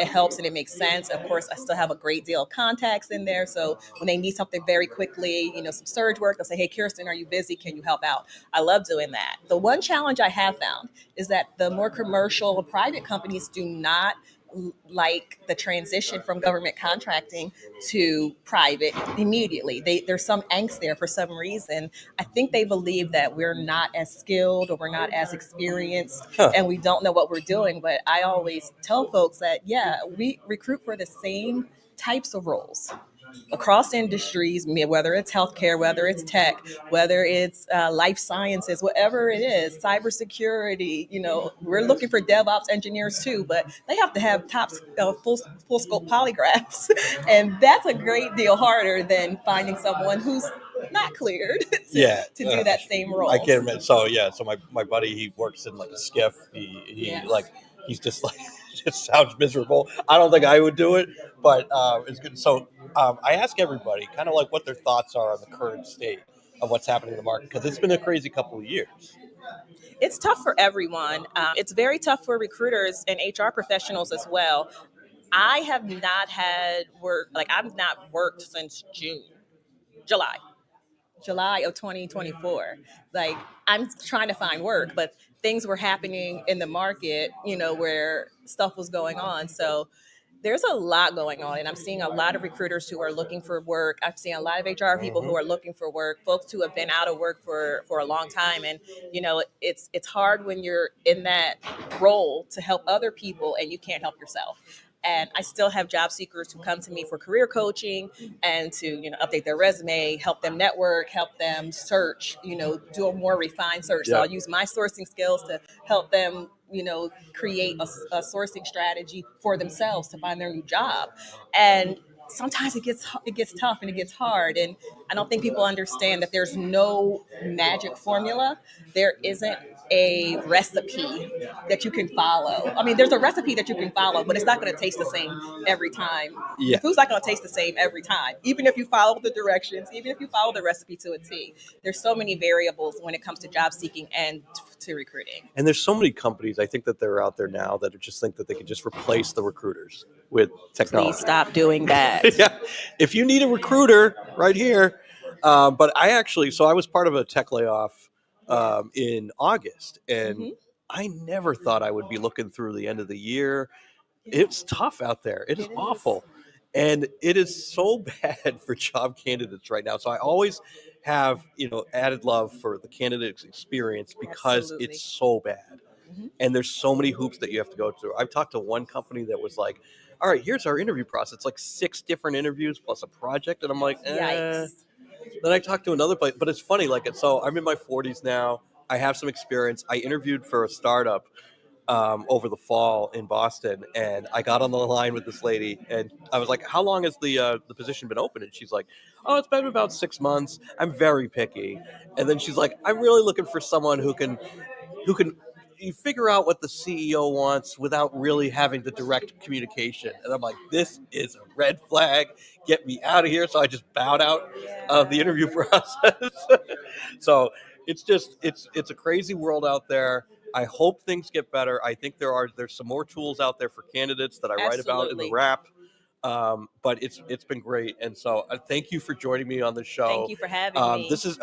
it helps and it makes sense. Of course, I still have a great deal of contacts in there. So when they need something very quickly, some surge work, they'll say, hey, Kirsten, are you busy? Can you help out? I love doing that. The one challenge I have found is that the more commercial or private companies do not like the transition from government contracting to private immediately. There's some angst there for some reason. I think they believe that we're not as skilled or we're not as experienced and we don't know what we're doing. But I always tell folks that, yeah, we recruit for the same types of roles across industries, whether it's healthcare, whether it's tech, whether it's life sciences, whatever it is, cybersecurity. We're looking for DevOps engineers too, but they have to have full scope polygraphs, and that's a great deal harder than finding someone who's not cleared to do that same role. I can't imagine. So my buddy, he works in like a skiff. He's just like, it sounds miserable. I don't think I would do it, but it's good. So I ask everybody kind of like what their thoughts are on the current state of what's happening in the market, because it's been a crazy couple of years. It's tough for everyone. It's very tough for recruiters and HR professionals as well. I have not had work, I've not worked since July of 2024. I'm trying to find work, but things were happening in the market, where stuff was going on. So there's a lot going on, and I'm seeing a lot of recruiters who are looking for work. I've seen a lot of HR people who are looking for work, folks who have been out of work for a long time. And it's hard when you're in that role to help other people and you can't help yourself. And I still have job seekers who come to me for career coaching and to update their resume, help them network, help them search, do a more refined search. So I'll use my sourcing skills to help them create a sourcing strategy for themselves to find their new job. And sometimes it gets tough and it gets hard. And I don't think people understand that there's no magic formula. There isn't a recipe that you can follow. I mean, there's a recipe that you can follow, but it's not going to taste the same every time. The food's not going to taste the same every time, even if you follow the directions, even if you follow the recipe to a T. There's so many variables when it comes to job seeking and to recruiting. And there's so many companies, I think, that they're out there now that just think that they can just replace the recruiters with technology. Please stop doing that. If you need a recruiter, right here. But I was part of a tech layoff in August, and I never thought I would be looking through the end of the year. It's tough out there. It is awful. And it is so bad for job candidates right now. So I always have, added love for the candidate's experience because it's so bad. And there's so many hoops that you have to go through. I've talked to one company that was like, all right, here's our interview process. It's like 6 different interviews plus a project. And I'm like, Yikes. Then I talked to another place, but it's funny. So I'm in my 40s now. I have some experience. I interviewed for a startup over the fall in Boston, and I got on the line with this lady, and I was like, how long has the position been open? And she's like, oh, it's been about 6 months. I'm very picky. And then she's like, I'm really looking for someone who can you figure out what the CEO wants without really having the direct communication. And I'm like, this is a red flag. Get me out of here. So I just bowed out of the interview process. So it's a crazy world out there. I hope things get better. I think there's some more tools out there for candidates that I write about in the wrap. But it's been great. And so thank you for joining me on the show. Thank you for having me. This is